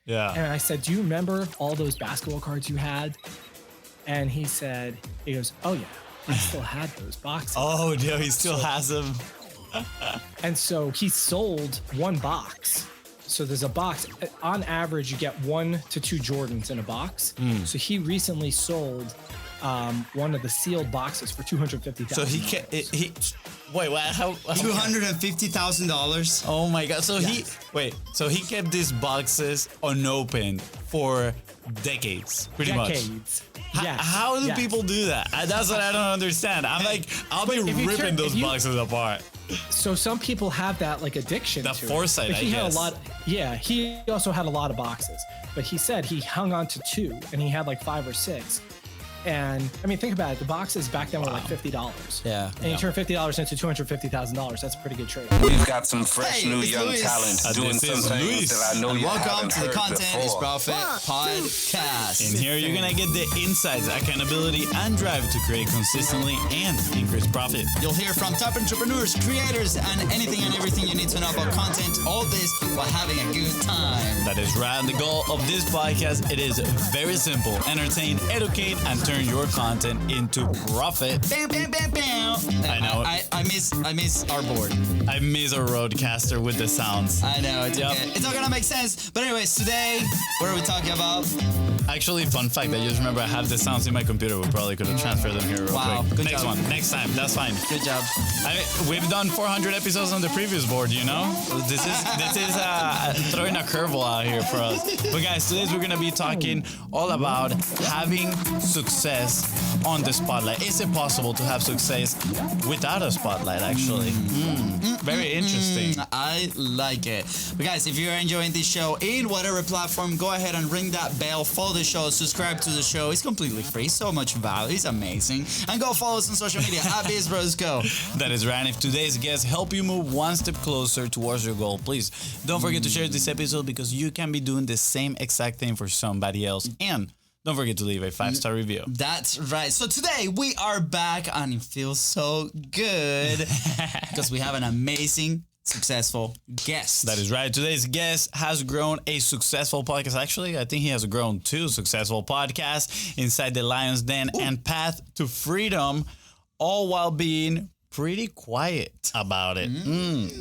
Yeah. And I said, do you remember all those basketball cards you had? And he goes, oh yeah, I still had those boxes. Oh, no, he still has them. And so he sold one box. So there's a box. On average, you get 1 to 2 Jordans in a box. So he recently sold one of the sealed boxes for $250,000. So wait, what? How $250,000? Oh my God! So Yes. so he kept these boxes unopened for decades, pretty much. Yes. How do Yes. people do that? That's what I don't understand. I'm like, I'll be ripping those boxes apart. So some people have that like addiction. The to foresight, it. But he I had guess. a lot. Yeah, he also had a lot of boxes, but he said he hung on to 2, and he had like 5 or 6. And I mean, think about it. The boxes back then were like $50. Yeah. And you turn $50 into $250,000. That's a pretty good trade. We've got some fresh new it's young Luis. talent doing This some is things Luis. that I know you Welcome haven't to the heard Content is before. Profit podcast. In here, you're gonna get the insights, accountability, and drive to create consistently and increase profit. You'll hear from top entrepreneurs, creators, and anything and everything you need to know about content. All this while having a good time. That is right. The goal of this podcast, it is very simple. Entertain, educate, and turn your content into profit. Bam, bam, bam, bam. I know. I miss our board. I miss a roadcaster with the sounds. I know. It's Yep. okay. It's not gonna make sense. But anyways, today, what are we talking about? Actually, fun fact, I just remember I have the sounds in my computer. We probably could have transferred them here real Wow, quick. good Next job. one. Next time. That's fine. Good job. We've done 400 episodes on the previous board, you know? This is throwing a curveball out here for us. But guys, today we're going to be talking all about having success on the spotlight. Is it possible to have success without a spotlight, actually? Very interesting. I like it. But guys, if you're enjoying this show in whatever platform, go ahead and ring that bell, follow the show, subscribe to the show. It's completely free. So much value. It's amazing. And go follow us on social media at BizBrosGo. That is right. And if today's guests help you move one step closer towards your goal, please don't forget to share this episode because you can be doing the same exact thing for somebody else. And don't forget to leave a 5-star review. That's right. So today we are back and it feels so good because we have an amazing, successful guest. That is right. Today's guest has grown a successful podcast. Actually, I think he has grown 2 successful podcasts, Inside the Lion's Den and Path to Freedom, all while being pretty quiet about it.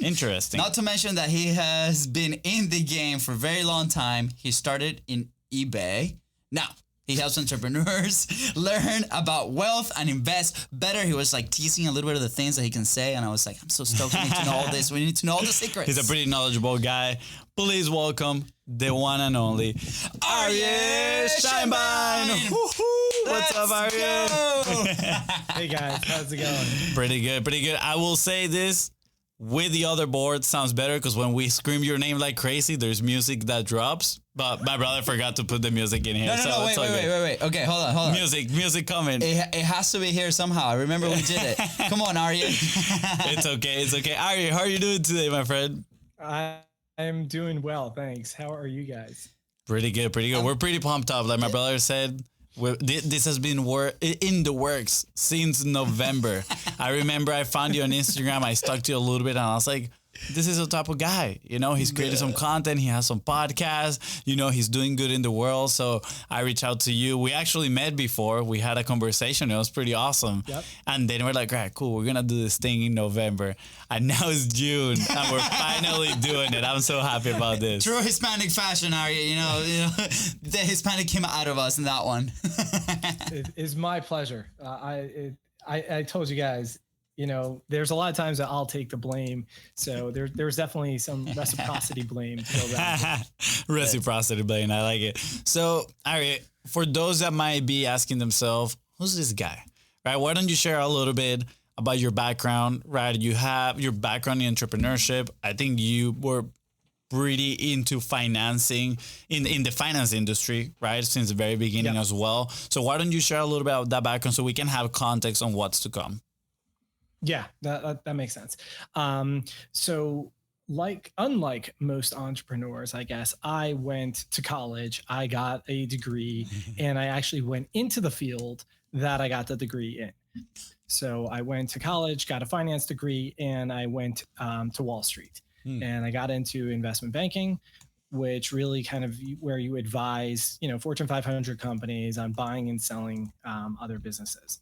Interesting. Not to mention that he has been in the game for a very long time. He started in eBay. Now, he helps entrepreneurs learn about wealth and invest better. He was like teasing a little bit of the things that he can say. And I was like, I'm so stoked. We need to know all this. We need to know all the secrets. He's a pretty knowledgeable guy. Please welcome the one and only Aryeh Scheinbein. What's up, Aryeh? Hey guys, how's it going? Pretty good, pretty good. I will say this. With the other board sounds better because when we scream your name like crazy, there's music that drops. But my brother forgot to put the music in here. No, wait. Okay, hold on. Music coming. It has to be here somehow. I remember we did it. Come on, Aryeh. It's okay. Aryeh, how are you doing today, my friend? I'm doing well, thanks. How are you guys? Pretty good. We're pretty pumped up. Like my brother said, this has been in the works since November. I remember I found you on Instagram. I stalked you a little bit and I was like, this is a type of guy. You know, he's created some content. He has some podcasts. You know, he's doing good in the world. So I reached out to you. We actually met before. We had a conversation. It was pretty awesome. Yep. And then we're like, all right, cool. We're going to do this thing in November. And now it's June and we're finally doing it. I'm so happy about this. True Hispanic fashion, Aryeh. You know, the Hispanic came out of us in that one. It is my pleasure. I told you guys, you know, there's a lot of times that I'll take the blame. So there's definitely some reciprocity blame to go around. Reciprocity blame. I like it. So, Aryeh, for those that might be asking themselves, who's this guy? Right? Why don't you share a little bit about your background, right? You have your background in entrepreneurship. I think you were pretty into financing in the finance industry, right? Since the very beginning as well. So why don't you share a little bit about that background so we can have context on what's to come? Yeah, that makes sense. So unlike most entrepreneurs, I guess, I went to college, I got a degree, and I actually went into the field that I got the degree in. So I went to college, got a finance degree, and I went to Wall Street. And I got into investment banking, which really kind of where you advise, Fortune 500 companies on buying and selling other businesses.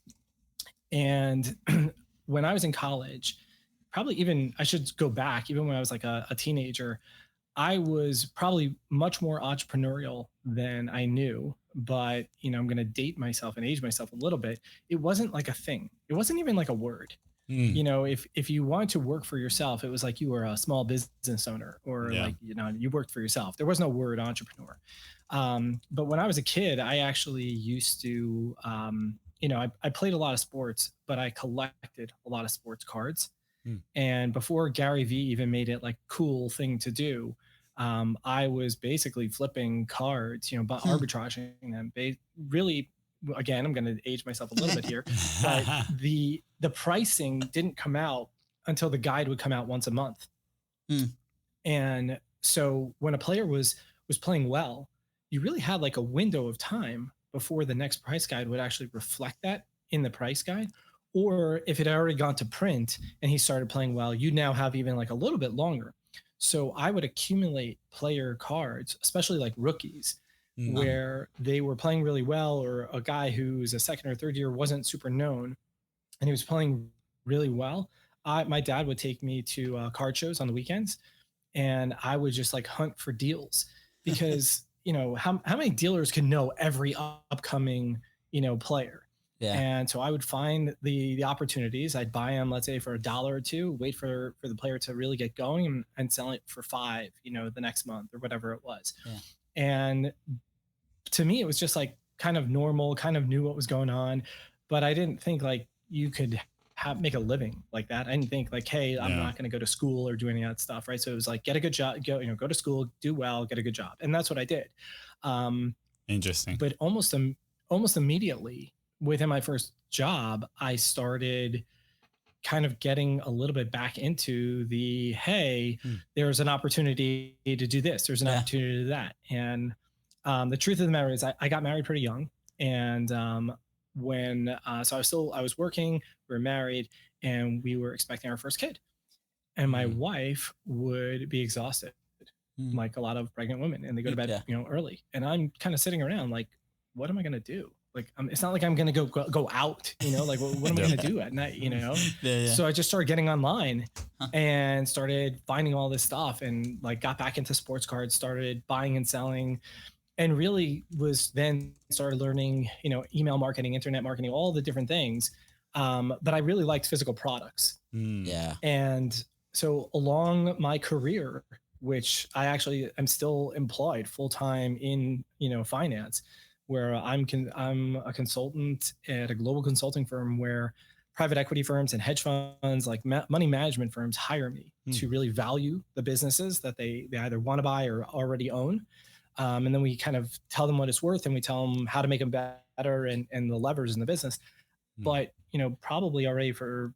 And when I was in college, probably even, I should go back, even when I was like a teenager, I was probably much more entrepreneurial than I knew, but I'm going to date myself and age myself a little bit. It wasn't like a thing. It wasn't even like a word. If you wanted to work for yourself, it was like you were a small business owner, or you worked for yourself. There was no word entrepreneur. But when I was a kid, I actually used to, I played a lot of sports, but I collected a lot of sports cards. And before Gary Vee even made it like cool thing to do, I was basically flipping cards, but arbitraging them. Really, again, I'm going to age myself a little bit here, but the pricing didn't come out until the guide would come out once a month. And so when a player was playing well, you really had like a window of time before the next price guide would actually reflect that in the price guide. Or if it had already gone to print and he started playing well, you now have even like a little bit longer. So I would accumulate player cards, especially like rookies, where they were playing really well, or a guy who's a second or third year wasn't super known and he was playing really well. My dad would take me to card shows on the weekends, and I would just like hunt for deals, because how many dealers can know every upcoming player? Yeah. And so I would find the opportunities. I'd buy them, let's say, for $1 or $2, wait for the player to really get going, and sell it for $5, the next month or whatever it was. Yeah. And to me, it was just like kind of normal, kind of knew what was going on, but I didn't think like you could make a living like that. I didn't think like, hey, I'm not going to go to school or do any of that stuff. Right. So it was like, get a good job, go to school, do well, get a good job. And that's what I did. Interesting. But almost immediately within my first job, I started kind of getting a little bit back into the, hey, there's an opportunity to do this. There's an opportunity to do that. And the truth of the matter is I got married pretty young. And so I was working, we were married, and we were expecting our first kid. And my wife would be exhausted, like a lot of pregnant women, and they go to bed, early. And I'm kind of sitting around like, what am I going to do? Like, it's not like I'm going to go out, like, what am I going to do at night, So I just started getting online and started finding all this stuff, and like got back into sports cards, started buying and selling, and really was then started learning, email marketing, internet marketing, all the different things. But I really liked physical products. And so along my career, which I actually am still employed full-time in, finance, where I'm a consultant at a global consulting firm where private equity firms and hedge funds, like money management firms, hire me to really value the businesses that they either want to buy or already own. And then we kind of tell them what it's worth, and we tell them how to make them better and the levers in the business. But, probably already for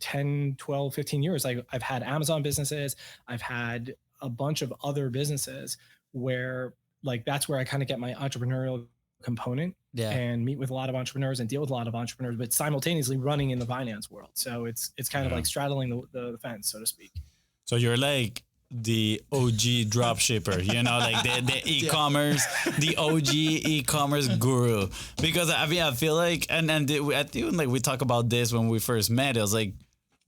10, 12, 15 years, I've had Amazon businesses. I've had a bunch of other businesses where like, that's where I kind of get my entrepreneurial component and meet with a lot of entrepreneurs and deal with a lot of entrepreneurs, but simultaneously running in the finance world. So it's kind of like straddling the fence, so to speak. So you're like the OG drop shipper, like the e-commerce, the OG e-commerce guru. Because I feel like, and I think like we talk about this when we first met, it was like,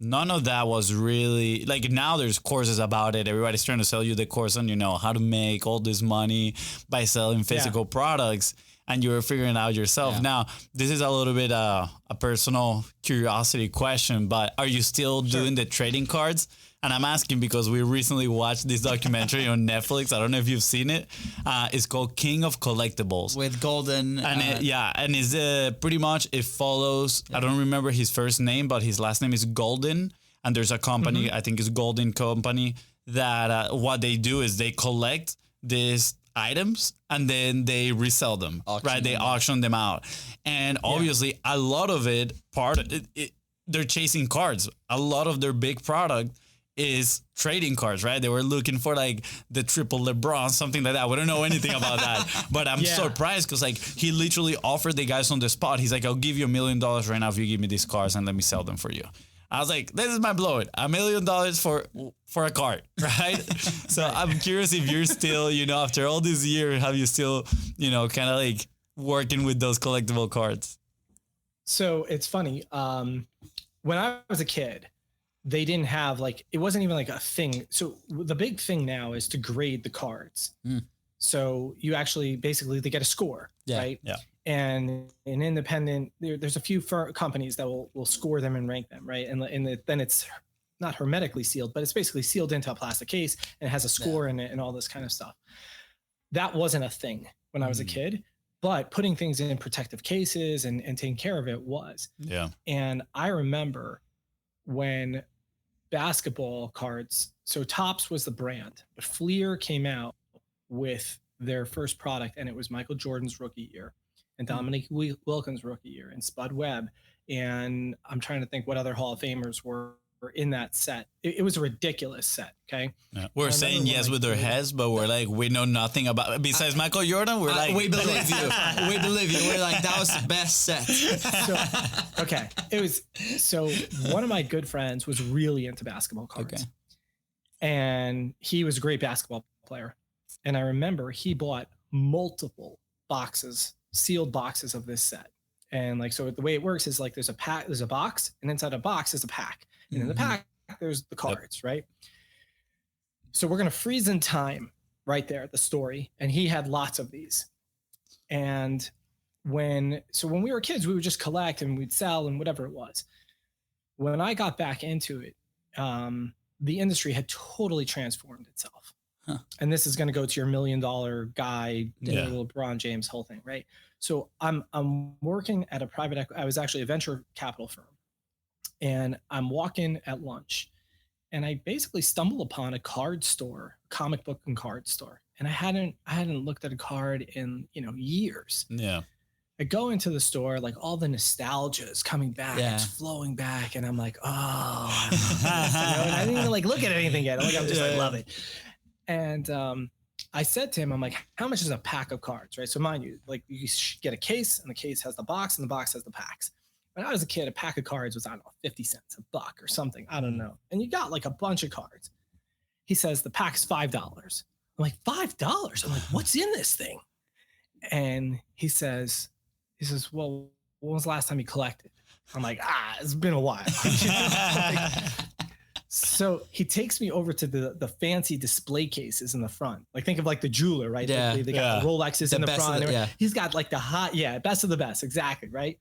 none of that was really like, now there's courses about it. Everybody's trying to sell you the course on, how to make all this money by selling physical products, and you're figuring it out yourself. Now, this is a little bit a personal curiosity question, but are you still doing the trading cards? And I'm asking because we recently watched this documentary on Netflix. I don't know if you've seen it. It's called King of Collectibles. With Golden. And it's pretty much, it follows, I don't remember his first name, but his last name is Golden. And there's a company, I think it's Golden Company, that what they do is they collect these items and then they resell them, They auction them out. And obviously a lot of it, they're chasing cards. A lot of their big product is trading cards, right? They were looking for like the triple LeBron, something like that. We don't know anything about that, but I'm surprised because like he literally offered the guys on the spot. He's like, I'll give you $1 million right now if you give me these cards and let me sell them for you. I was like, this is my blow it, $1 million for a card, right? So I'm curious if you're still, after all these years, have you still, kind of like working with those collectible cards? So it's funny. When I was a kid, they didn't have it wasn't even like a thing. So the big thing now is to grade the cards. So you actually they get a score, right? Yeah. And an independent, there's a few companies that will score them and rank them, right? And then it's not hermetically sealed, but it's basically sealed into a plastic case and it has a score in it and all this kind of stuff. That wasn't a thing when I was a kid, but putting things in protective cases and taking care of it was. Yeah. And I remember when basketball cards, so Topps was the brand, but Fleer came out with their first product, and it was Michael Jordan's rookie year and Dominique Wilkins' rookie year and Spud Webb. And I'm trying to think what other Hall of Famers were in that set. It was a ridiculous set. Okay. Yeah. We're saying yes with our heads, but we're like, we know nothing about it. Besides Michael Jordan, we're like, we believe you. We believe you. We're like, that was the best set. So, okay. So one of my good friends was really into basketball cards. Okay. And he was a great basketball player. And I remember he bought multiple boxes, sealed boxes of this set. And so the way it works is there's a box, and inside a box is a pack. And in the pack, there's the cards, right? So we're going to freeze in time right there at the story. And he had lots of these. And when we were kids, we would just collect and we'd sell and whatever it was. When I got back into it, the industry had totally transformed itself. Huh. And this is going to go to your $1 million guy, LeBron James whole thing, right? So I'm working at a private equity. I was actually a venture capital firm, and I'm walking at lunch, and I basically stumble upon a card store, comic book and card store, and I hadn't looked at a card in years. Yeah. I go into the store, all the nostalgia is coming back, it's flowing back, and I'm like, oh, and I didn't even look at anything yet. I'm just I love it. And I said to him, I'm like, how much is a pack of cards, right? So mind you, you get a case, and the case has the box, and the box has the packs. When I was a kid, a pack of cards was, I don't know, 50 cents, $1 or something. I don't know. And you got a bunch of cards. He says, the pack's $5. I'm like, $5? I'm like, what's in this thing? And he says, well, when was the last time you collected? I'm like, it's been a while. So he takes me over to the fancy display cases in the front. Think of the jeweler, right? Yeah. They got the Rolexes in the front. He's got the hot, best of the best. Exactly. Right.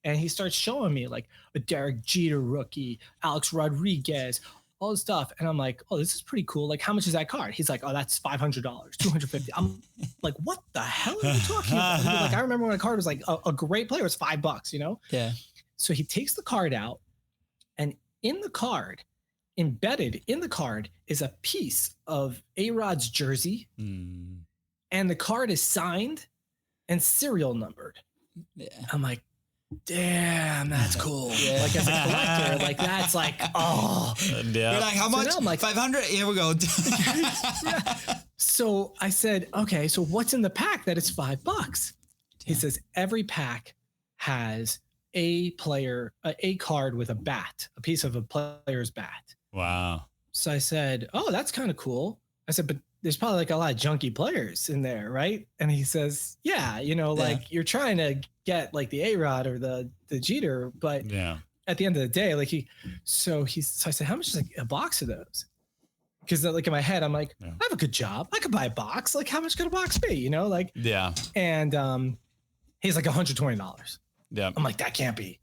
And he starts showing me a Derek Jeter rookie, Alex Rodriguez, all this stuff. And I'm like, oh, this is pretty cool. How much is that card? He's like, oh, that's $500, $250. I'm like, what the hell are you talking about? I remember when a card was a great player, it was $5, Yeah. So he takes the card out, and in the card, embedded in the card, is a piece of A-Rod's jersey, and the card is signed and serial numbered. Yeah. I'm like, damn, that's cool. Yeah. As a collector, that's oh. Yeah. You're like, how much? So 500? Here we go. Yeah. So I said, okay, so what's in the pack that is $5? He says every pack has a card with a bat, a piece of a player's bat. Wow. So I said, oh, that's kind of cool. I said, but there's probably a lot of junky players in there, right? And he says, yeah, you're trying to get the A-Rod or the Jeter, but at the end of the day, so I said, how much is a box of those? Because in my head, I'm like, I have a good job. I could buy a box. How much could a box be? Yeah. And he's like $120. Yeah. I'm like, that can't be.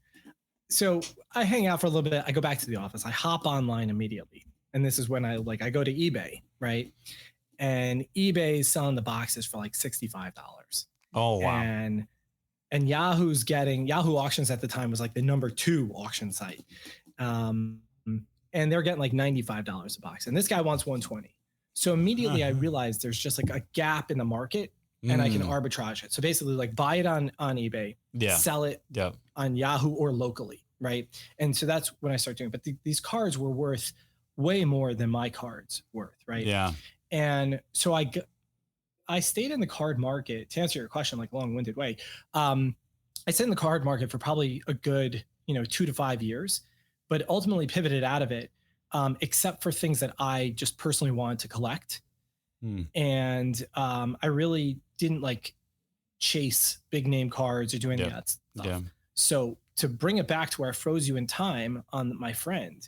So I hang out for a little bit. I go back to the office. I hop online immediately. And this is when I go to eBay, right? And eBay is selling the boxes for $65. Oh, wow. And Yahoo Auctions at the time was the number 2 auction site. And they're getting $95 a box. And this guy wants $120. So immediately I realized there's just a gap in the market, and I can arbitrage it. So basically buy it on eBay, sell it on Yahoo or locally, right? And so that's when I started doing it. But these cards were worth way more than my cards worth, right? Yeah. And so I stayed in the card market, to answer your question, long-winded way. I stayed in the card market for probably a good, 2 to 5 years but ultimately pivoted out of it, except for things that I just personally wanted to collect. And I really didn't like chase big name cards or do any of that stuff. Yeah. So to bring it back to where I froze you in time on my friend.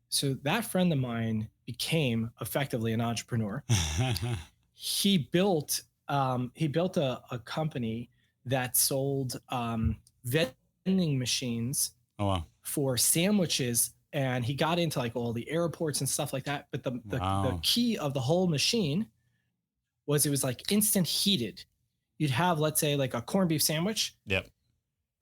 So that friend of mine became effectively an entrepreneur. He built a company that sold vending machines for sandwiches, and he got into like all the airports and stuff like that. But the key of the whole machine was it was like instant heated. You'd have, let's say, like a corned beef sandwich. Yep.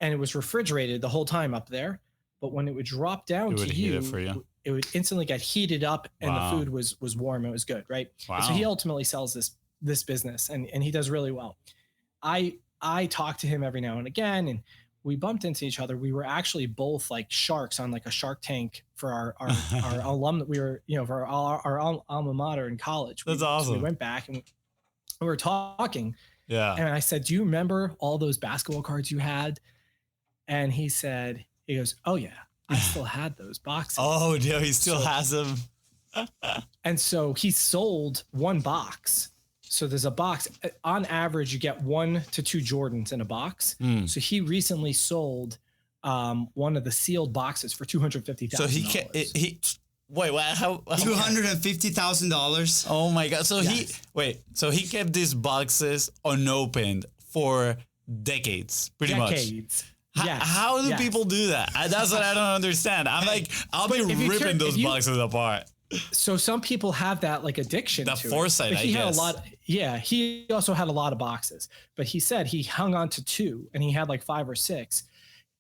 And it was refrigerated the whole time up there. But when it would drop down to you, it would instantly get heated up, and the food was warm. It was good, right? And so he ultimately sells this business, and he does really well. I talk to him every now and again, and we bumped into each other. We were actually both like sharks on like a Shark Tank for our alum that we were, for our alma mater in college. That's awesome. So we went back and we were talking. Yeah. And I said, "Do you remember all those basketball cards you had?" And he goes, "Oh yeah, I still had those boxes." Oh, yeah, he still has them. And so he sold one box. So there's a box. On average, you get 1 to 2 Jordans in a box. So he recently sold one of the sealed boxes for $250,000. So he wait, what? How $250,000? Oh my God! So Yes. so he kept these boxes unopened for decades, pretty much. Yes. How do people do that? That's what I don't understand. I'm like, I'll be ripping those boxes apart. So some people have that like addiction The to foresight, it. But he I had guess. a lot. Yeah, he also had a lot of boxes, but he said he hung on to 2, and he had like 5 or 6.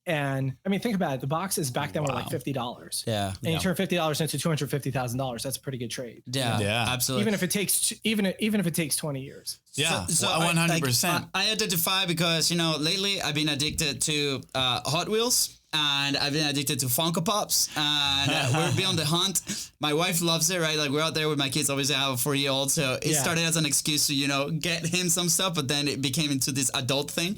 And I mean, think about it. The boxes back then were like $50. Yeah. And you turn $50 into $250,000. That's a pretty good trade. Yeah, absolutely. Even if it takes even if it takes 20 years. Yeah, So 100%. I identify because, lately I've been addicted to Hot Wheels. And I've been addicted to Funko Pops, and we're beyond the hunt. My wife loves it, right? Like, we're out there with my kids. Obviously, I have a 4-year-old, so it started as an excuse to, get him some stuff, but then it became into this adult thing,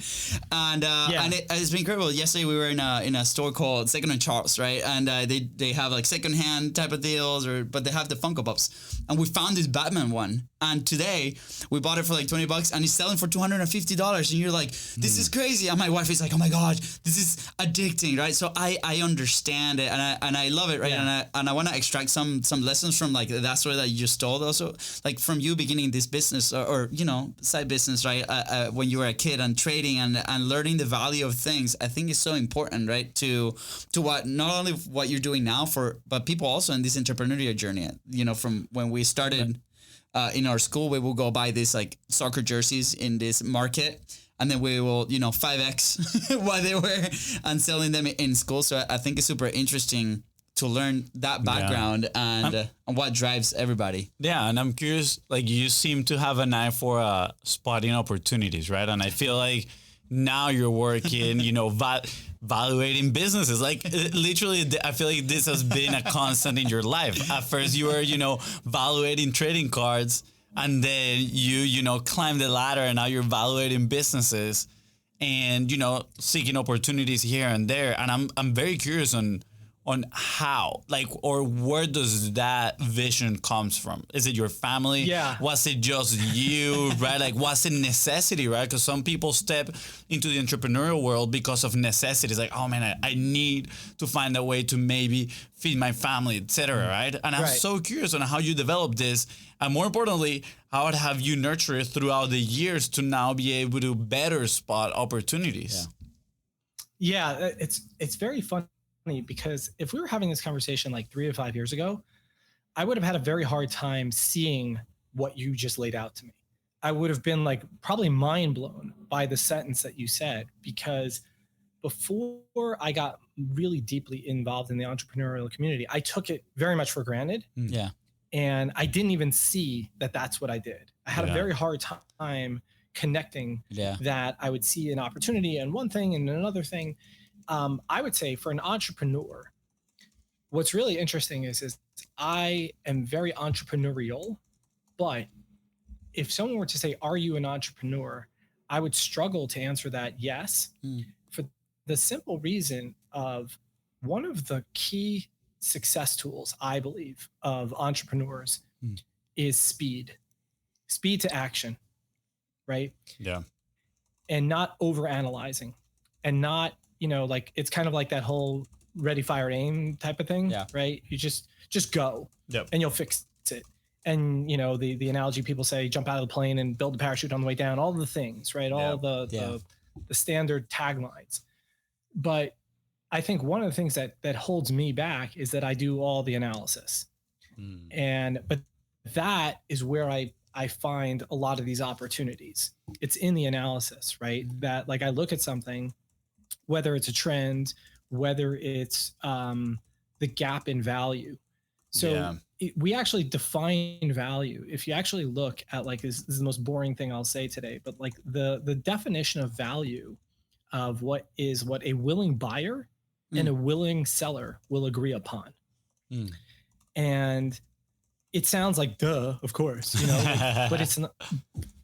and it's been incredible. Yesterday, we were in a store called Second and Charles, right? And they have like secondhand type of deals, but they have the Funko Pops, and we found this Batman one, and today we bought it for like $20, and it's selling for $250, and you're like, this is crazy. And my wife is like, oh my God, this is addicting, right? So I understand it, and I love it, right? Yeah. And I want to extract some lessons from like that story that you just told, also like from you beginning this business or side business, right? When you were a kid and trading and learning the value of things. I think is so important, right? To what not only what you're doing now but people also in this entrepreneurial journey. From when we started in our school, we will go buy these like soccer jerseys in this market. And then we will, 5X what they were and selling them in school. So I think it's super interesting to learn that background and what drives everybody. Yeah, and I'm curious, like, you seem to have an eye for spotting opportunities, right? And I feel like now you're working, valuating businesses. Like, literally, I feel like this has been a constant in your life. At first, you were, valuating trading cards. And then you climb the ladder, and now you're evaluating businesses and, seeking opportunities here and there. And I'm very curious on how, like, or where does that vision comes from? Is it your family? Yeah. Was it just you, right? Like, was it necessity, right? Because some people step into the entrepreneurial world because of necessity. It's like, oh man, I need to find a way to maybe feed my family, etc. Right? And I'm so curious on how you developed this. And more importantly, how have you nurtured it throughout the years to now be able to better spot opportunities? Yeah, it's very funny because if we were having this conversation like 3 to 5 years ago, I would have had a very hard time seeing what you just laid out to me. I would have been like probably mind blown by the sentence that you said, because before I got really deeply involved in the entrepreneurial community, I took it very much for granted. Yeah. And I didn't even see that that's what I did. I had a very hard time connecting that I would see an opportunity and one thing and another thing. I would say for an entrepreneur, what's really interesting is I am very entrepreneurial, but if someone were to say, are you an entrepreneur? I would struggle to answer that yes, for the simple reason of one of the key success tools, I believe, of entrepreneurs is speed to action, right? Yeah. And not over analyzing, and not, like, it's kind of like that whole ready, fire, aim type of thing, right? You just go, and you'll fix it. And the analogy people say, jump out of the plane and build a parachute on the way down, all the things, right? All the standard taglines. But I think one of the things that holds me back is that I do all the analysis. But that is where I find a lot of these opportunities. It's in the analysis, right? That, like, I look at something, whether it's a trend, whether it's the gap in value. So we actually define value. If you actually look at, like, this is the most boring thing I'll say today, but like the definition of value of what a willing buyer and a willing seller will agree upon. And it sounds like, duh, of course, but it's not,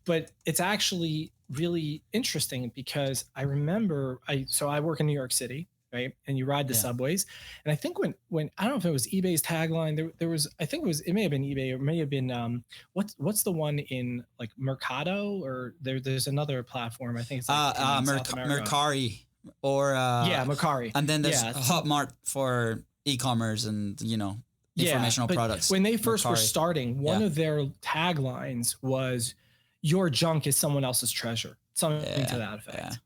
but it's actually really interesting, because I remember I work in New York City, right? And you ride the subways. And I think when I don't know if it was eBay's tagline, there was, I think it may have been eBay, or it may have been, what's the one in, like, Mercado, or there's another platform. I think it's like Mercari, or Mercari. And then there's Hotmart for e-commerce and, informational products. When they first were starting, one of their taglines was, "Your junk is someone else's treasure," something to that effect.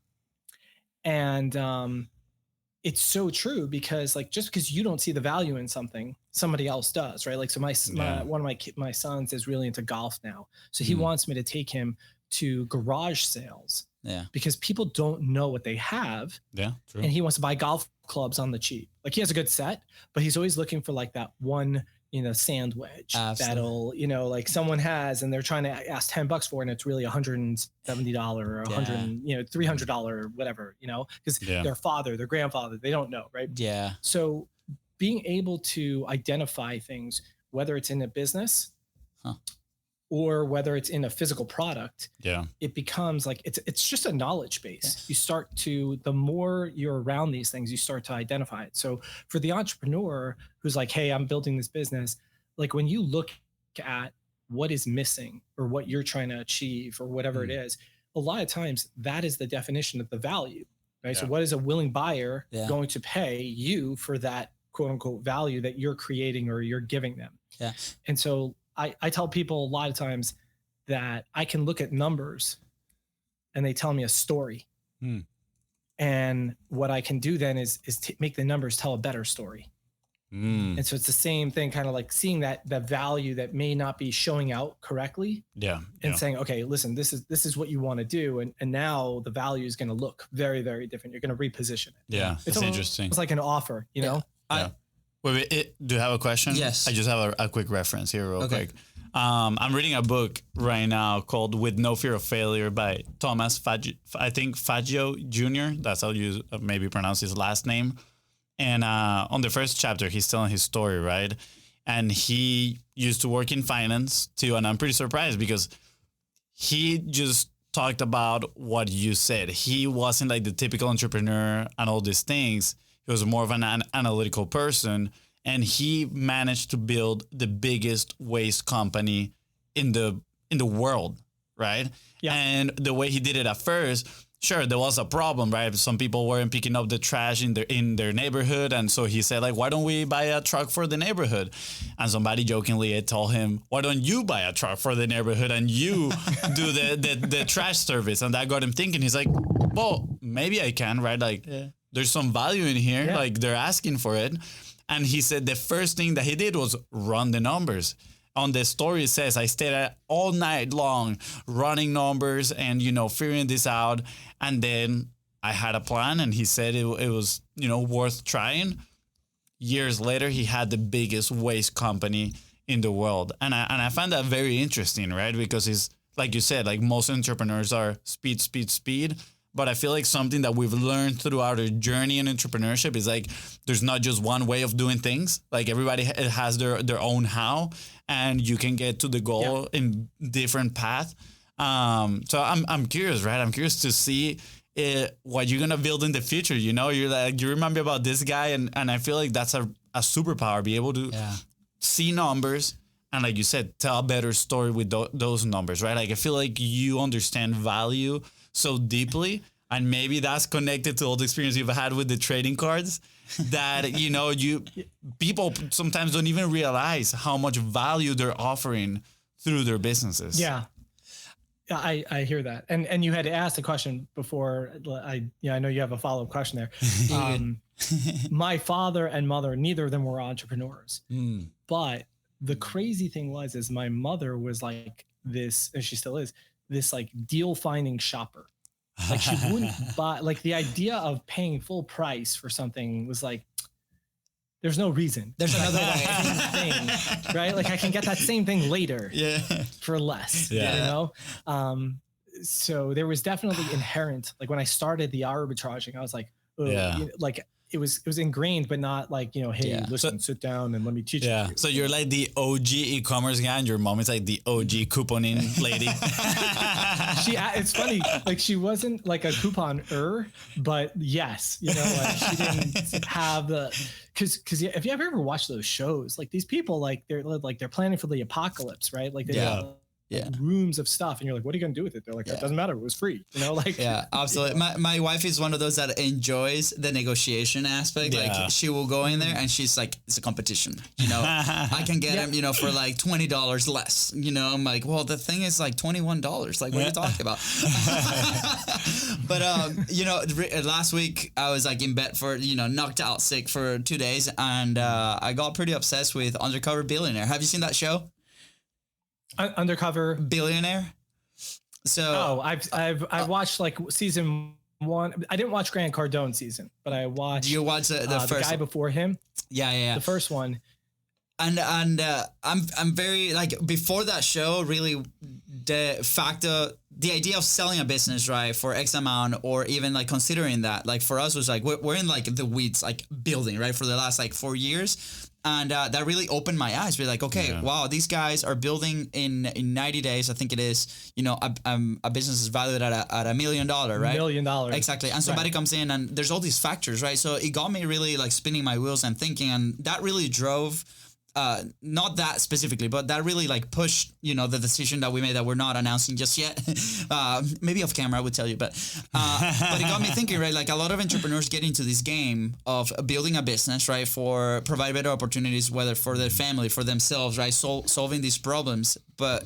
And it's so true, because, like, just because you don't see the value in something, somebody else does, right? Like, so one of my sons is really into golf now, so he wants me to take him to garage sales. Because people don't know what they have. True. And he wants to buy golf clubs on the cheap. Like, he has a good set, but he's always looking for, like, that one, sand wedge that'll, like, someone has, and they're trying to ask $10 for it, and it's really $170 or $300 or whatever, because their father, their grandfather, they don't know, right? So being able to identify things, whether it's in a business or whether it's in a physical product, it becomes like, it's just a knowledge base. You start to, the more you're around these things, you start to identify it. So for the entrepreneur who's like, hey, I'm building this business, like, when you look at what is missing or what you're trying to achieve or whatever it is, a lot of times that is the definition of the value, right? So what is a willing buyer going to pay you for that quote unquote value that you're creating or you're giving them? And so I tell people a lot of times that I can look at numbers and they tell me a story. And what I can do then is make the numbers tell a better story. And so it's the same thing, kind of like seeing that value that may not be showing out correctly. And saying, okay, listen, this is what you want to do. And now the value is going to look very, very different. You're going to reposition it. It's interesting. It's like an offer, Wait, do you have a question? Yes. I just have a quick reference here real quick. I'm reading a book right now called With No Fear of Failure by Thomas Faggio Jr. That's how you maybe pronounce his last name. And on the first chapter, he's telling his story, right? And he used to work in finance too. And I'm pretty surprised because he just talked about what you said. He wasn't like the typical entrepreneur and all these things. He was more of an analytical person, and he managed to build the biggest waste company in the world, right? And the way he did it at first, sure, there was a problem, right? Some people weren't picking up the trash in their neighborhood, and so he said, like, why don't we buy a truck for the neighborhood? And somebody jokingly told him, why don't you buy a truck for the neighborhood and you do the trash service? And that got him thinking. He's like, well, maybe I can, right? Like, there's some value in here. Like, they're asking for it. And he said the first thing that he did was run the numbers. On the story, it says, I stayed all night long running numbers and, figuring this out. And then I had a plan, and he said it was, worth trying. Years later, he had the biggest waste company in the world. And I find that very interesting, right? Because it's, like you said, like, most entrepreneurs are speed, speed, speed. But I feel like something that we've learned throughout our journey in entrepreneurship is, like, there's not just one way of doing things. Like, everybody has their own how, and you can get to the goal in different path. So I'm curious, right? I'm curious to see what you're gonna build in the future. You know, you're like, you remember about this guy, and I feel like that's a superpower. Be able to see numbers and, like you said, tell a better story with those numbers, right? Like I feel like you understand value so deeply, and maybe that's connected to all the experience you've had with the trading cards. That people sometimes don't even realize how much value they're offering through their businesses. Yeah. I hear that. And you had asked a question before. I know you have a follow-up question there. My father and mother, neither of them were entrepreneurs. But the crazy thing is my mother was like this, and she still is, this like deal finding shopper. Like she wouldn't buy, like the idea of paying full price for something was like, there's no reason. There's another thing, right? Like I can get that same thing later for less, you know? So there was definitely inherent, like when I started the arbitraging, I was like, like it was ingrained, but not like, hey, listen, sit down and let me teach you. So you're like the OG e-commerce guy, and your mom is like the OG couponing lady. It's funny, like she wasn't like a couponer, but yes, like she didn't have the, because if you ever watched those shows, like these people, like they're planning for the apocalypse, right? Like they have rooms of stuff, and you're like, what are you gonna do with it? They're like, it doesn't matter, it was free, like absolutely. My wife is one of those that enjoys the negotiation aspect. Like she will go in there and she's like, it's a competition, I can get him for like $20 less, I'm like, well, the thing is like $21, like what are you talking about? But last week I was like in bed for knocked out sick for 2 days, and I got pretty obsessed with Undercover Billionaire. Have you seen that show? Undercover Billionaire. So I've watched like season 1. I didn't watch Grant Cardone season, but I watched. You watched the first the guy one before him. Yeah. The first one. And I'm very like, before that show, really the idea of selling a business, right, for X amount, or even like considering that, like for us was like we're in like the weeds, like building, right, for the last like 4 years. And that really opened my eyes. We're like, okay, wow, these guys are building in 90 days, I think it is, a business is valued at $1 million, right? $1 million. Exactly. And somebody comes in, and there's all these factors, right? So it got me really like spinning my wheels and thinking, and that really drove, not that specifically, but that really like pushed, the decision that we made that we're not announcing just yet. Maybe off camera I would tell you, but it got me thinking, right? Like a lot of entrepreneurs get into this game of building a business, right, for provide better opportunities, whether for their family, for themselves, right, solving these problems, but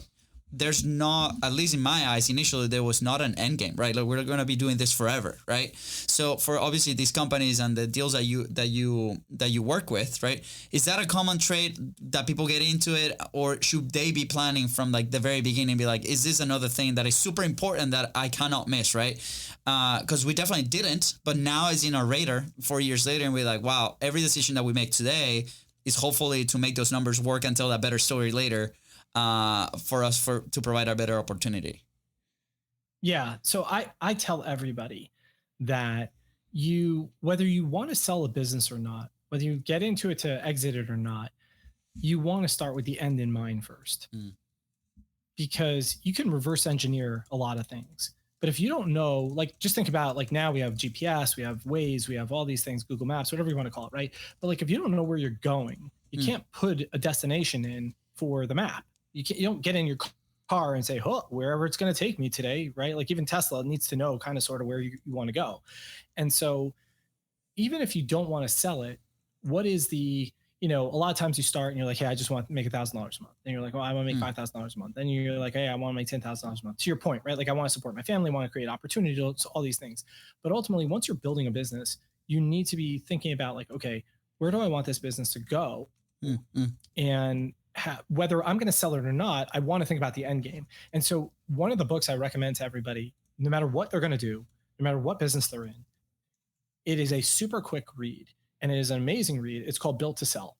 there's not, at least in my eyes, initially there was not an end game, right? Like we're going to be doing this forever, right? So for obviously these companies and the deals that you work with, right? Is that a common trait that people get into it, or should they be planning from like the very beginning, be like, is this another thing that is super important that I cannot miss, right? Because we definitely didn't, but now it's in our radar 4 years later, and we're like, wow, every decision that we make today is hopefully to make those numbers work and tell that better story later. For us to provide a better opportunity. Yeah. So I tell everybody that whether you want to sell a business or not, whether you get into it to exit it or not, you want to start with the end in mind first, because you can reverse engineer a lot of things. But if you don't know, like, just think about, like, now we have GPS, we have Waze, we have all these things, Google Maps, whatever you want to call it, right? But like, if you don't know where you're going, you can't put a destination in for the map. You don't get in your car and say, oh, wherever it's going to take me today, right? Like even Tesla needs to know kind of sort of where you want to go. And so even if you don't want to sell it, what is the, a lot of times you start and you're like, hey, I just want to make $1,000 a month. And you're like, well, I want to make $5,000 a month. Then you're like, hey, I want to make $10,000 a month. To your point, right? Like I want to support my family, want to create opportunity, all these things. But ultimately, once you're building a business, you need to be thinking about like, okay, where do I want this business to go? And whether I'm going to sell it or not, I want to think about the end game. And so one of the books I recommend to everybody, no matter what they're going to do, no matter what business they're in, it is a super quick read, and it is an amazing read. It's called Built to Sell.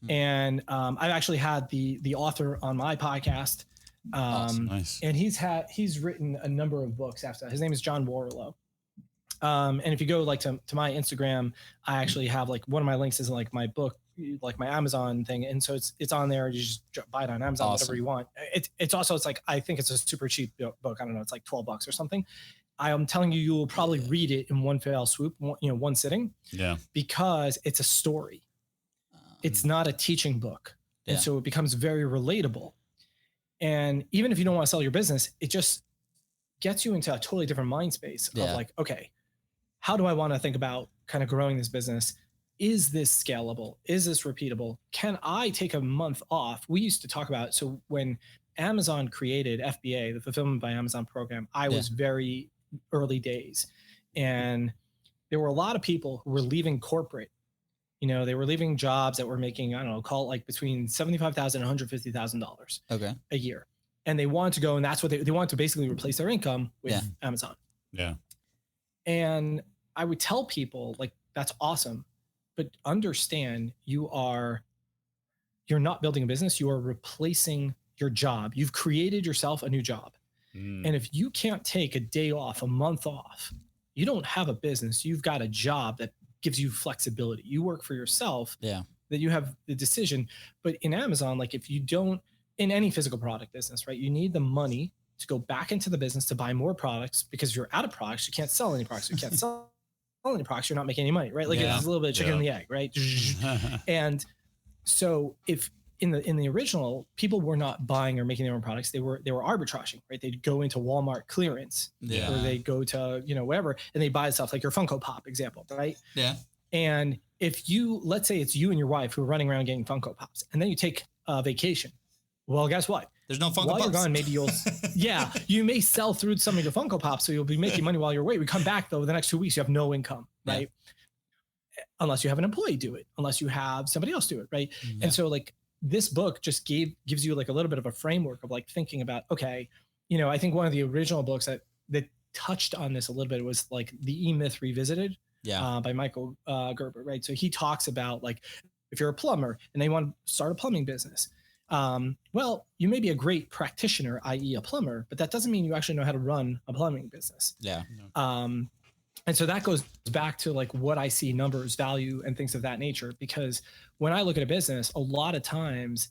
And I've actually had the author on my podcast. Awesome. Nice. And he's written a number of books after that. His name is John Warrillow. And if you go like to my Instagram, I actually have like one of my links is like my book, like my Amazon thing. And so it's on there. You just buy it on Amazon, whatever you want. It's also, it's like, I think it's a super cheap book. I don't know. It's like $12 or something. I'm telling you, you will probably read it in one fell swoop, one sitting. Yeah. Because it's a story. It's not a teaching book. And so it becomes very relatable. And even if you don't want to sell your business, it just gets you into a totally different mind space of like, okay, how do I want to think about kind of growing this business? Is this scalable? Is this repeatable? Can I take a month off? We used to talk about, so when Amazon created FBA, the Fulfillment by Amazon program, I was very early days. And there were a lot of people who were leaving corporate. They were leaving jobs that were making, I don't know, call it like between $75,000 and $150,000 a year. And they wanted to go, and that's what they wanted to basically replace their income with Amazon. Yeah. And I would tell people, like, that's awesome, but understand you're not building a business. You are replacing your job. You've created yourself a new job. And if you can't take a day off, a month off, you don't have a business. You've got a job that gives you flexibility. You work for yourself, that you have the decision. But in Amazon, like if you don't, in any physical product business, right, you need the money to go back into the business to buy more products, because you're out of products. You can't sell any products. You can't sell any products. You're not making any money, right? Like it's a little bit of chicken and the egg, right? And so if in the original, people were not buying or making their own products, they were arbitraging, right? They'd go into Walmart clearance, or they'd go to wherever, and they buy stuff like your Funko Pop example, right? Yeah. And if let's say it's you and your wife who are running around getting Funko Pops, and then you take a vacation, well, guess what? There's no Funko While Pops. You're gone, maybe you may sell through some of your Funko Pops, so you'll be making money while you're away. We come back though, the next 2 weeks, you have no income, right? Unless you have an employee do it, unless you have somebody else do it, right? And so like, this book just gives you like a little bit of a framework of like thinking about, okay, I think one of the original books that touched on this a little bit was like the E-Myth Revisited by Michael Gerber, right? So he talks about like, if you're a plumber and they want to start a plumbing business, well, you may be a great practitioner, i.e. a plumber, but that doesn't mean you actually know how to run a plumbing business. Yeah. And so that goes back to like what I see, numbers, value, and things of that nature. Because when I look at a business, a lot of times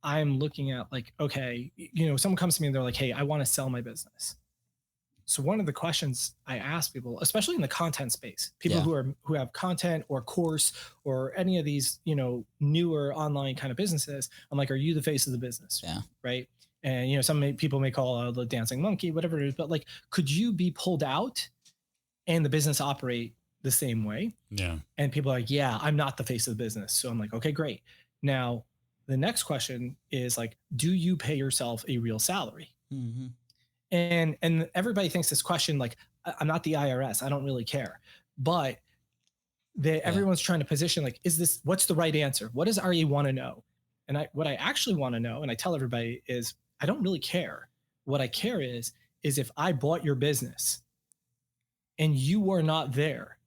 I'm looking at like, okay, someone comes to me and they're like, hey, I want to sell my business. So one of the questions I ask people, especially in the content space, people who have content or course or any of these, newer online kind of businesses, I'm like, are you the face of the business? Yeah. Right. And, some people may call the dancing monkey, whatever it is, but like, could you be pulled out and the business operate the same way? Yeah. And people are like, yeah, I'm not the face of the business. So I'm like, okay, great. Now, the next question is like, do you pay yourself a real salary? Mm-hmm. And everybody thinks this question, like, I'm not the IRS. I don't really care. But everyone's trying to position, like, what's the right answer? What does Aryeh want to know? And what I actually want to know, and I tell everybody, is I don't really care. What I care is if I bought your business and you were not there,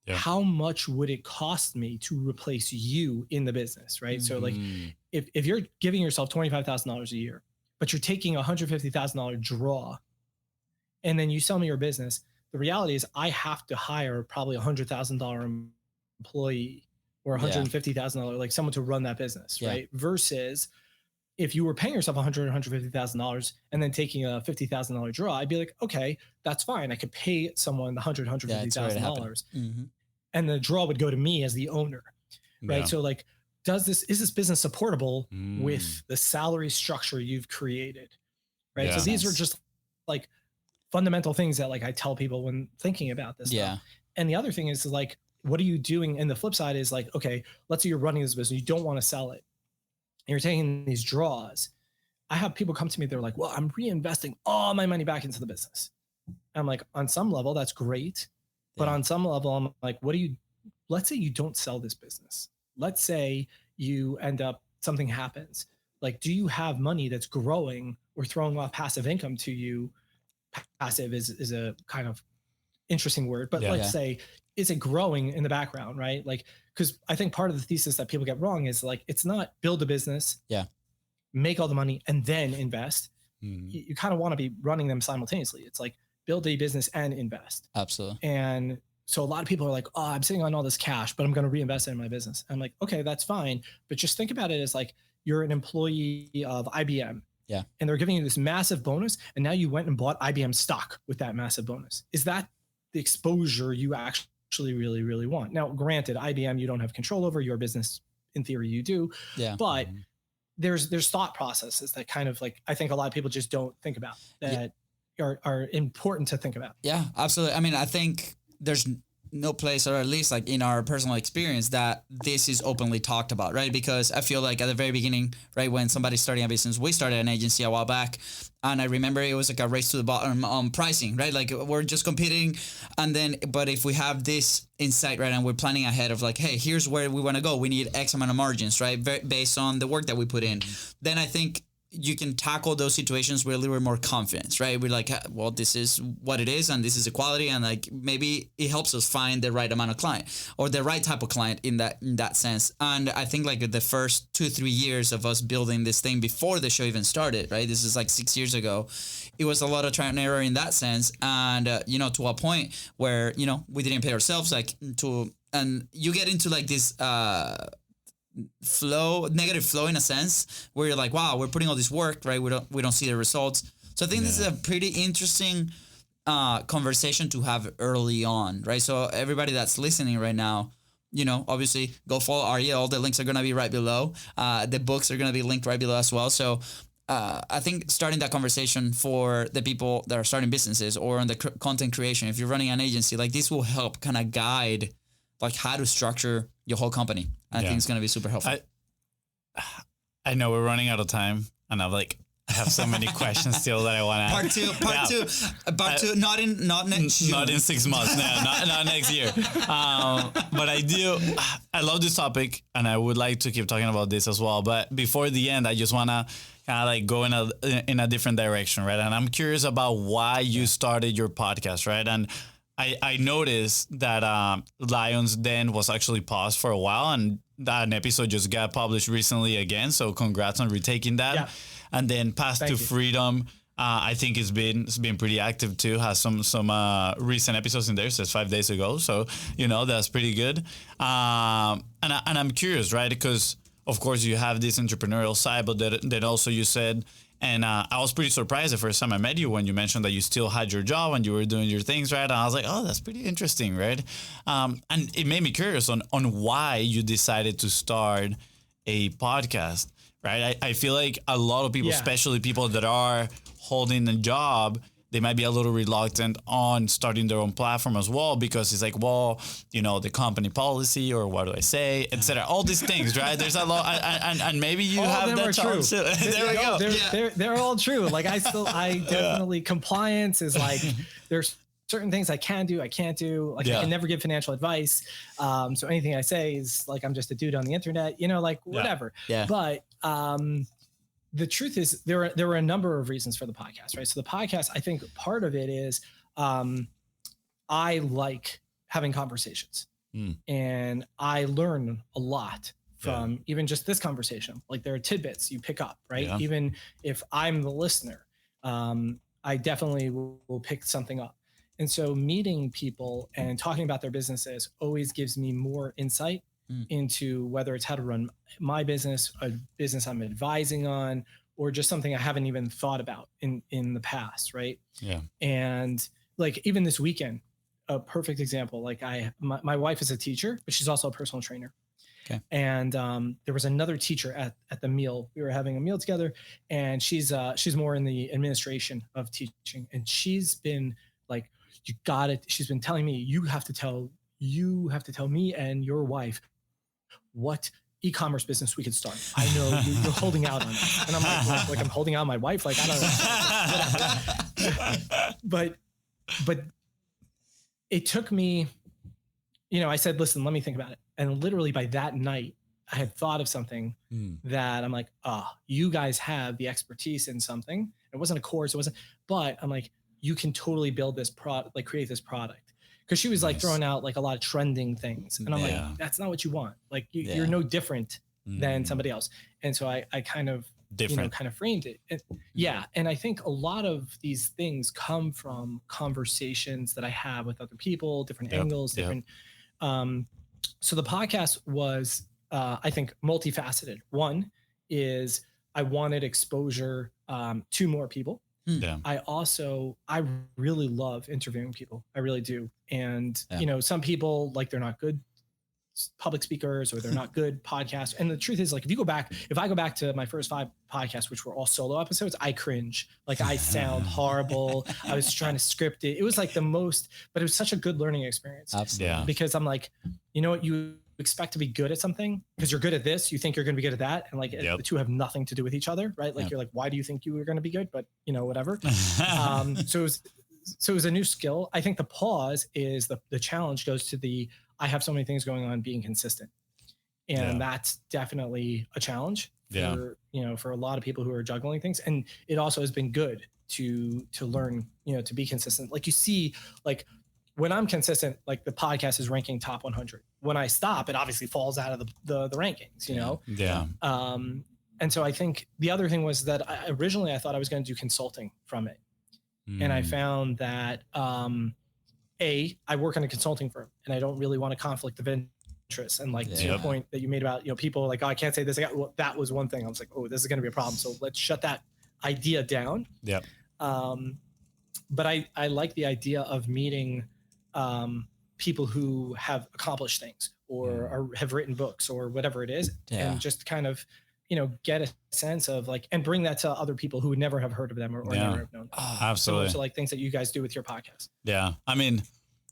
how much would it cost me to replace you in the business, right? So like, if you're giving yourself $25,000 a year, but you're taking a $150,000 draw, and then you sell me your business, the reality is I have to hire probably $100,000 employee or $150,000, like someone to run that business, right? Versus if you were paying yourself $150,000 and then taking a $50,000 draw, I'd be like, okay, that's fine. I could pay someone the $150,000, and the draw would go to me as the owner, right? So like, is this business supportable with the salary structure you've created, right? So these are just like fundamental things that like I tell people when thinking about this stuff. And the other thing is like, what are you doing? And the flip side is like, okay, let's say you're running this business, you don't want to sell it, and you're taking these draws. I have people come to me, they're like, well, I'm reinvesting all my money back into the business. I'm like, on some level, that's great. But on some level, I'm like, let's say you don't sell this business. Let's say you end up, something happens. Like, do you have money that's growing or throwing off passive income to you? Passive is a kind of interesting word, but let's say, is it growing in the background, right? Like, because I think part of the thesis that people get wrong is like, it's not build a business, make all the money, and then invest. You kind of want to be running them simultaneously. It's like build a business and invest. Absolutely. And so a lot of people are like, oh, I'm sitting on all this cash, but I'm going to reinvest it in my business. I'm like, okay, that's fine. But just think about it as like, you're an employee of IBM Yeah. And they're giving you this massive bonus. And now you went and bought IBM stock with that massive bonus. Is that the exposure you actually really, really want? Now, granted, IBM, you don't have control over. Your business, in theory, you do. Yeah. But there's thought processes that kind of like, I think a lot of people just don't think about that are important to think about. Yeah, absolutely. I mean, I think there's no place, or at least like in our personal experience, that this is openly talked about, right? Because I feel like at the very beginning, right, when somebody's starting a business, we started an agency a while back, and I remember it was like a race to the bottom on pricing, right? Like we're just competing, and then, but if we have this insight, right, and we're planning ahead of like, hey, here's where we want to go, we need X amount of margins, right, based on the work that we put in, then I think you can tackle those situations with a little bit more confidence, right? We're like, well, this is what it is, and this is the quality, and like maybe it helps us find the right amount of client or the right type of client in that sense. And I think like the first 2-3 years of us building this thing before the show even started, right? This is like 6 years ago. It was a lot of trial and error in that sense, and to a point where we didn't pay ourselves and you get into like this negative flow in a sense, where you're like, wow, we're putting all this work, right? We don't see the results. So I think this is a pretty interesting conversation to have early on, right? So everybody that's listening right now, obviously go follow Aryeh. All the links are gonna be right below. The books are gonna be linked right below as well. So I think starting that conversation for the people that are starting businesses or on the content creation, if you're running an agency, like this will help kind of guide like how to structure your whole company. I think it's going to be super helpful. I know we're running out of time, and I have so many questions still that I want to ask. Part two, not in next year. Not in 6 months, no, not next year. But I love this topic, and I would like to keep talking about this as well. But before the end, I just want to kind of like go in a different direction, right? And I'm curious about why you started your podcast, right? And I noticed that Lion's Den was actually paused for a while, and that episode just got published recently again. So congrats on retaking that. Yeah. And then Path to Freedom, I think it's been pretty active too. Has some recent episodes in there. Says 5 days ago. So that's pretty good. And I'm curious, right? Because of course you have this entrepreneurial side, but that also you said. And I was pretty surprised the first time I met you when you mentioned that you still had your job and you were doing your things, right? And I was like, oh, that's pretty interesting, right? And it made me curious on why you decided to start a podcast, right? I feel like a lot of people, especially people that are holding a job, they might be a little reluctant on starting their own platform as well, because it's like, well, the company policy, or what do I say, etc. All these things, right? There's a lot, and maybe you have that challenge. There we go. They're all true. Like I definitely compliance is like there's certain things I can do, I can't do. Like I can never give financial advice. So anything I say is like I'm just a dude on the internet, like whatever. Yeah. But the truth is there were a number of reasons for the podcast, right? So the podcast, I think part of it is I like having conversations and I learn a lot from even just this conversation. Like there are tidbits you pick up, right? Yeah. Even if I'm the listener, I definitely will pick something up. And so meeting people and talking about their businesses always gives me more insight into whether it's how to run my business, a business I'm advising on, or just something I haven't even thought about in the past, right? Yeah. And like even this weekend, a perfect example, like my wife is a teacher, but she's also a personal trainer. Okay. And there was another teacher at the meal. We were having a meal together, and she's more in the administration of teaching. And she's been like, you got it. She's been telling me, you have to tell me and your wife what e-commerce business we could start. I know you're holding out on it. And I'm like I'm holding out on my wife. Like, I don't know. But it took me, I said, listen, let me think about it. And literally by that night, I had thought of something that I'm like, you guys have the expertise in something. It wasn't a course. But I'm like, you can totally build this product, like create this product. Because she was like throwing out like a lot of trending things. And I'm like, that's not what you want. Like you're no different than somebody else. And so I kind of, kind of framed it. And I think a lot of these things come from conversations that I have with other people, different angles, different. So the podcast was, I think, multifaceted. One is I wanted exposure to more people. Yeah. I really love interviewing people. I really do. And, some people, like, they're not good public speakers or they're not good podcasts. And the truth is, like, if I go back to my first 5 podcasts, which were all solo episodes, I cringe. Like, I sound horrible. I was trying to script it. It was like but it was such a good learning experience. Absolutely. Yeah. Because I'm like, you know what, you expect to be good at something because you're good at this. You think you're going to be good at that. And like the two have nothing to do with each other, right? Like you're like, why do you think you were going to be good? But whatever. So it was a new skill. I think the pause is the challenge goes to I have so many things going on, being consistent. And that's definitely a challenge for a lot of people who are juggling things. And it also has been good to learn, to be consistent. Like, you see, like, when I'm consistent, like, the podcast is ranking top 100. When I stop, it obviously falls out of the rankings, Yeah. And so I think the other thing was that originally I thought I was going to do consulting from it. And I found that, I work in a consulting firm and I don't really want a conflict of interest. And like, to your point that you made about, people like, oh, I can't say this. That was one thing. I was like, oh, this is going to be a problem. So let's shut that idea down. Yeah. But I like the idea of meeting people who have accomplished things or have written books or whatever it is, and just kind of, get a sense of like, and bring that to other people who would never have heard of them or never have known. Absolutely. So like things that you guys do with your podcast. Yeah. I mean,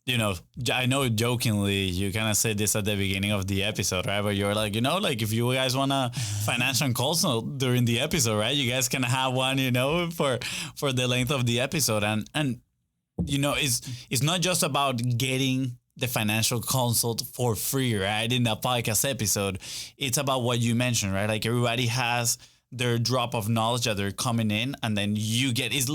I know jokingly you kind of said this at the beginning of the episode, right? But you're like, like if you guys want a financial consult during the episode, right? You guys can have one, for the length of the episode. And it's not just about getting the financial consult for free, right? In the podcast episode, it's about what you mentioned, right? Like, everybody has their drop of knowledge that they're coming in, and then you're getting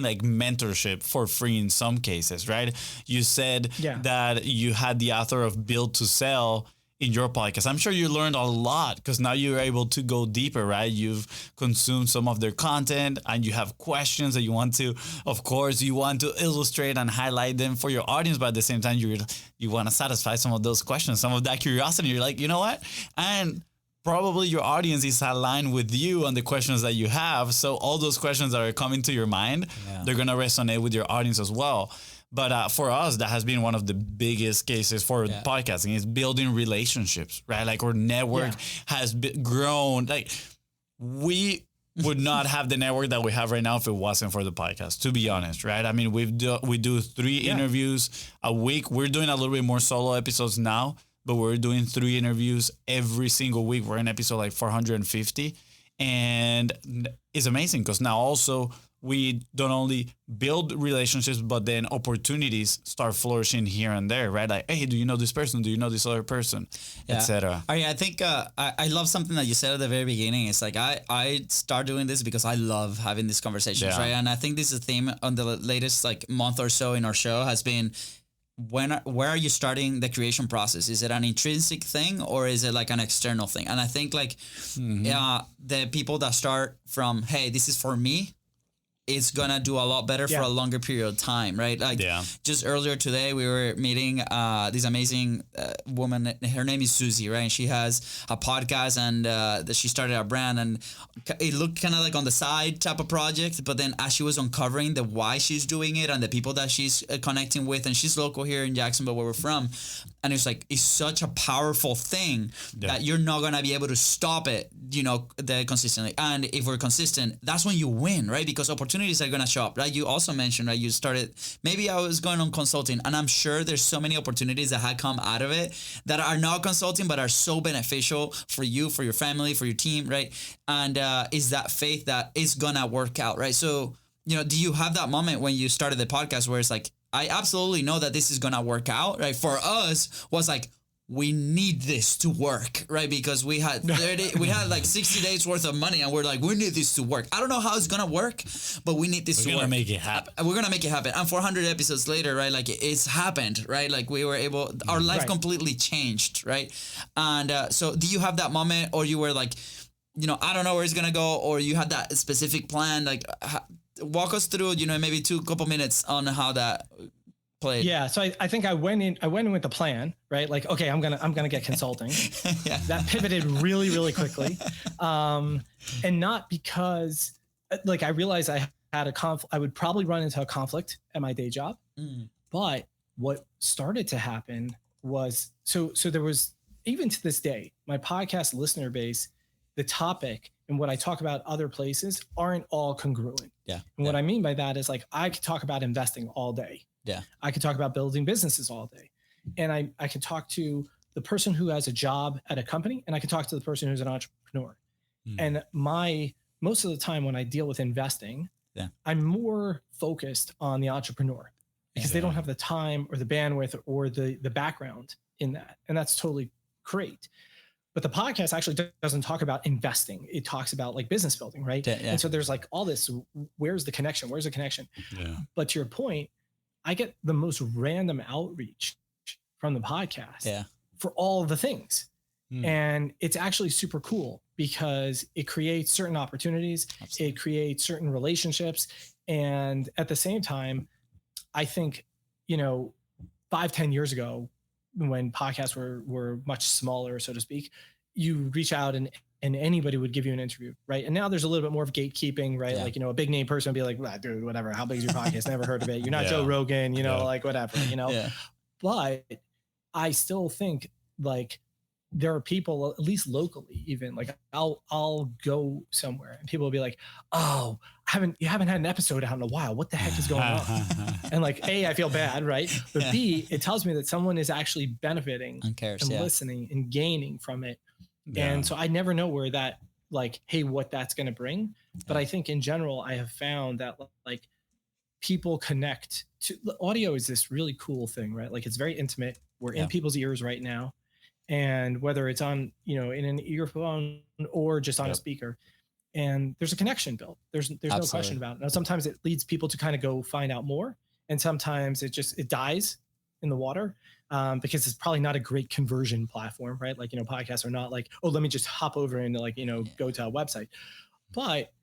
like mentorship for free in some cases, right? You said that you had the author of Build to Sell in your podcast. I'm sure you learned a lot because now you're able to go deeper, right? You've consumed some of their content and you have questions that you want to illustrate and highlight them for your audience, but at the same time, you want to satisfy some of those questions, some of that curiosity. You're like, you know what? And probably your audience is aligned with you on the questions that you have. So all those questions that are coming to your mind, they're going to resonate with your audience as well. But for us, that has been one of the biggest cases for podcasting is building relationships, right? Like, our network has grown. Like, we would not have the network that we have right now if it wasn't for the podcast, to be honest, right? I mean, we do 3 interviews a week. We're doing a little bit more solo episodes now, but we're doing 3 interviews every single week. We're in episode like 450. And it's amazing because now also we don't only build relationships, but then opportunities start flourishing here and there, right? Like, hey, do you know this person? Do you know this other person? Etc. I think I love something that you said at the very beginning. It's like I start doing this because I love having these conversations, right? And I think this is a theme on the latest like month or so in our show has been, where are you starting the creation process? Is it an intrinsic thing or is it like an external thing? And I think like the people that start from, hey, this is for me, it's gonna do a lot better for a longer period of time, right? Like just earlier today, we were meeting this amazing woman. Her name is Susie, right? And she has a podcast and she started a brand, and it looked kind of like on the side type of project. But then as she was uncovering the why she's doing it and the people that she's connecting with, and she's local here in Jacksonville, where we're from, and it's like, it's such a powerful thing that you're not gonna be able to stop it, consistently. And if we're consistent, that's when you win, right? Because opportunities are gonna show up, right? You also mentioned, right? You started, maybe I was going on consulting, and I'm sure there's so many opportunities that had come out of it that are not consulting, but are so beneficial for you, for your family, for your team, right? And is that faith that it's gonna work out, right? So, do you have that moment when you started the podcast where it's like, I absolutely know that this is going to work out, right? For us was like, we need this to work, right? Because we had like 60 days worth of money and we're like, we need this to work. I don't know how it's going to work, but we need this to work. We're going to make it happen. We're going to make it happen. And 400 episodes later, right? Like it's happened, right? Like we were able, our life completely changed, right? And so do you have that moment or you were like, I don't know where it's going to go, or you had that specific plan? Like walk us through, maybe couple minutes on how that play it. Yeah. So I think I went in with the plan, right? Like, okay, I'm gonna get consulting. Yeah. That pivoted really, really quickly. And not because like I realized I had I would probably run into a conflict at my day job. But what started to happen was, so there was, even to this day, my podcast listener base, the topic and what I talk about other places aren't all congruent. Yeah. And what I mean by that is like, I could talk about investing all day. Yeah. I could talk about building businesses all day. And I could talk to the person who has a job at a company, and I could talk to the person who's an entrepreneur. And most of the time when I deal with investing, I'm more focused on the entrepreneur because they don't have the time or the bandwidth or the background in that. And that's totally great. But the podcast actually doesn't talk about investing. It talks about like business building, right? Yeah. And so there's like all this, where's the connection? Where's the connection? Yeah. But to your point, I get the most random outreach from the podcast for all of the things. And it's actually super cool because it creates certain opportunities. Absolutely. It creates certain relationships. And at the same time, I think, 5-10 years ago, when podcasts were much smaller, so to speak, you reach out and anybody would give you an interview, right? And now there's a little bit more of gatekeeping, right? Yeah. Like, a big name person would be like, well, dude, whatever, how big is your podcast? Never heard of it. You're not Joe Rogan, like whatever, Yeah. But I still think like there are people, at least locally, even like I'll go somewhere and people will be like, oh, you haven't had an episode out in a while. What the heck is going on? And like, A, I feel bad, right? But B, it tells me that someone is actually benefiting and listening and gaining from it. Yeah. And so I never know where that, like, hey, what that's going to bring. But I think in general, I have found that like people connect to audio is this really cool thing, right? Like it's very intimate. We're in people's ears right now. And whether it's on, in an earphone or just on a speaker, and there's a connection built. There's no question about it. Now, sometimes it leads people to kind of go find out more. And sometimes it dies in the water because it's probably not a great conversion platform, right? Like, podcasts are not like, oh, let me just hop over and like, go to a website, but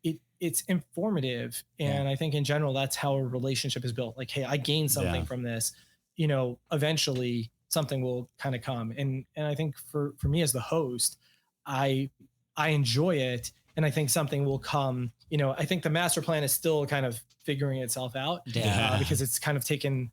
it's informative. And I think in general, that's how a relationship is built. Like, hey, I gained something from this, eventually something will kind of come. And I think for me as the host, I enjoy it. And I think something will come, I think the master plan is still kind of figuring itself out because it's kind of taken,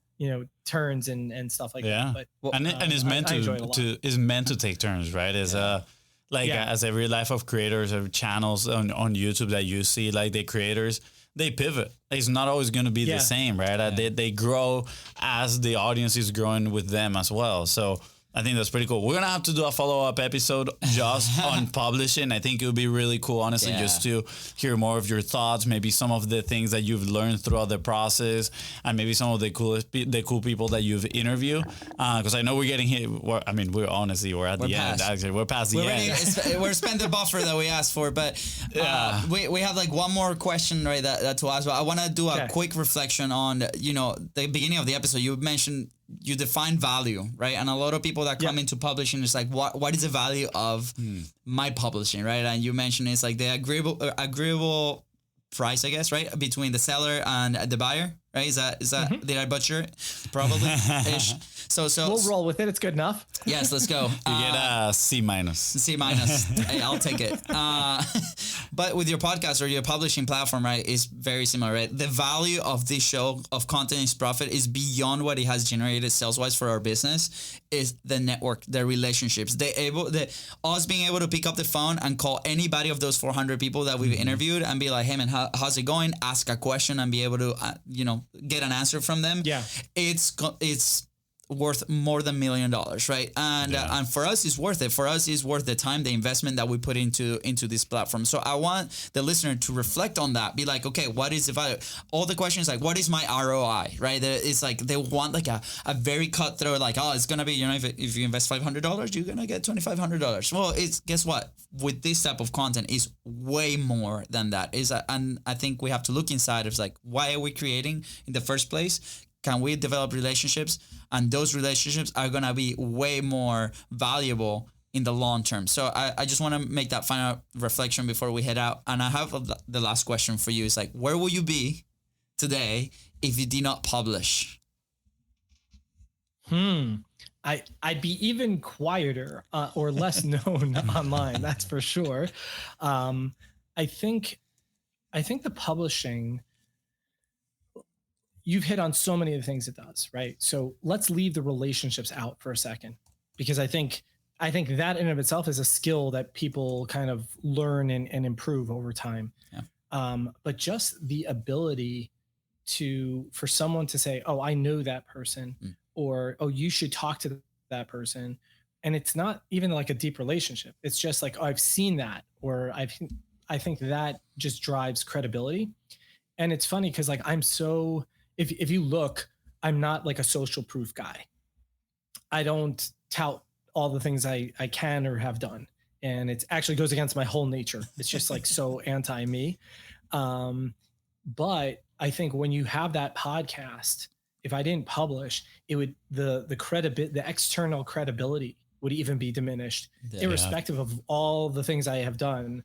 turns and stuff like that. But and it's meant is meant to take turns, right? As as every life of creators or channels on YouTube that you see, like the creators, they pivot. It's not always going to be the same, right? They grow as the audience is growing with them as well. So I think that's pretty cool. We're going to have to do a follow-up episode just on publishing. I think it would be really cool, honestly, just to hear more of your thoughts, maybe some of the things that you've learned throughout the process, and maybe some of the cool people that you've interviewed. Because I know we're getting here. We're at the end. Actually, we're past the end. We're spent the buffer that we asked for, but we have like one more question, right? That to ask. But I want to do a quick reflection on the beginning of the episode. You mentioned you define value, right? And a lot of people that come into publishing is like, what is the value of my publishing, right? And you mentioned it's like the agreeable price, I guess, right, between the seller and the buyer, right? Is that did I butcher it? Probably ish. So we'll roll with it. It's good enough. Yes, let's go. You get a C-. C-. Hey, I'll take it. But with your podcast or your publishing platform, right, is very similar, right? The value of this show of Content is Profit is beyond what it has generated sales-wise for our business. Is the network, the relationships, us being able to pick up the phone and call anybody of those 400 people that we've interviewed and be like, hey man, how's it going? Ask a question and be able to, get an answer from them. Yeah, it's worth more than $1 million, right? And for us, it's worth it. For us, it's worth the time, the investment that we put into this platform. So I want the listener to reflect on that. Be like, okay, what is the value? All the questions like, what is my ROI, right? It's like they want like a very cutthroat, like, oh, it's gonna be, if you invest $500, you're gonna get $2,500. Well, guess what? With this type of content, is way more than that. And I think we have to look inside of like, why are we creating in the first place? Can we develop relationships? And those relationships are going to be way more valuable in the long term. So I just want to make that final reflection before we head out. And I have the last question for you. It's like, where will you be today if you did not publish? I'd be even quieter or less known online. That's for sure. I think the publishing, you've hit on so many of the things it does, right? So let's leave the relationships out for a second, because I think that in of itself is a skill that people kind of learn and improve over time. Yeah. But just the ability for someone to say, oh, I know that person, or, oh, you should talk to that person. And it's not even like a deep relationship. It's just like, oh, I've seen that, or I think that just drives credibility. And it's funny because like if you look, I'm not like a social proof guy. I don't tout all the things I can or have done. And it actually goes against my whole nature. It's just like so anti me. But I think when you have that podcast, if I didn't publish, it would, the external credibility would even be diminished, irrespective of all the things I have done,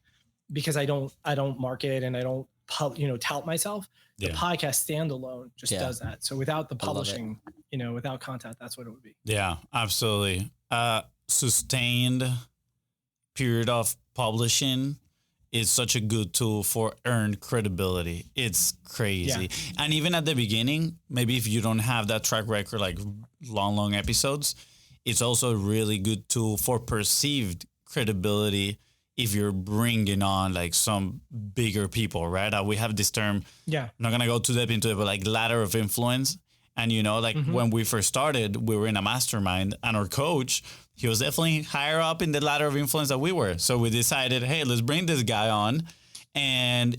because I don't market and I don't tout myself. The podcast standalone just does that. So without the publishing, without content, that's what it would be. Yeah, absolutely. Sustained period of publishing is such a good tool for earned credibility. It's crazy. Yeah. And even at the beginning, maybe if you don't have that track record, like long episodes, it's also a really good tool for perceived credibility if you're bringing on like some bigger people, right? We have this term, I'm not going to go too deep into it, but like ladder of influence. And, when we first started, we were in a mastermind, and our coach, he was definitely higher up in the ladder of influence that we were. So we decided, hey, let's bring this guy on. And,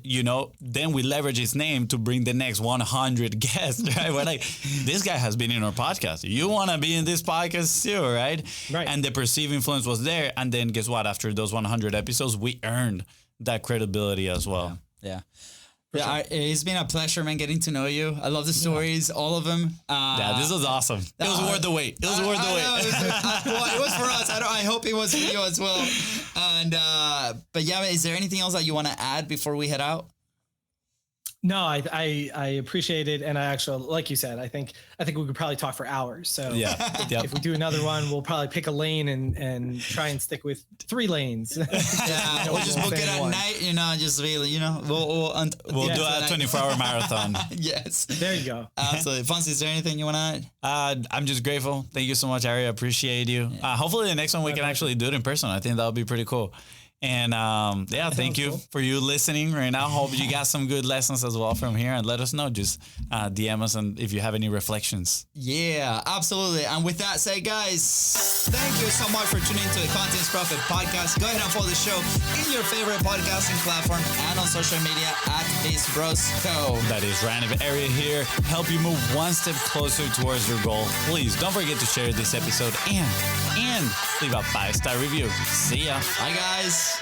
then we leverage his name to bring the next 100 guests, right? We're like, this guy has been in our podcast. You want to be in this podcast too, right? Right. And the perceived influence was there. And then guess what? After those 100 episodes, we earned that credibility as well. Yeah. Yeah, it's been a pleasure, man, getting to know you. I love the stories, all of them. This was awesome. It was worth the wait. It was worth the wait. Well, it was for us. I hope it was for you as well. And but yeah, is there anything else that you want to add before we head out? No, I appreciate it, and I actually, like you said, I think we could probably talk for hours. So if we do another one, we'll probably pick a lane and try and stick with 3 lanes. We'll just book it at night, just really, we'll do a 24-hour marathon. Yes, there you go. Absolutely, Fonzie. Is there anything you want to add? I'm just grateful. Thank you so much, Aryeh. I appreciate you. Hopefully, the next one we can actually do it in person. I think that would be pretty cool. And thank you for you listening right now. Hope you got some good lessons as well from here, and let us know. Just DM us and if you have any reflections. Yeah, absolutely. And with that said, guys, thank you so much for tuning into the Contents Profit Podcast. Go ahead and follow the show in your favorite podcasting platform and on social media at Biz Bros Co. That is Ryan of Aryeh here. Help you move one step closer towards your goal. Please don't forget to share this episode and leave a 5-star review. See ya. Bye, guys.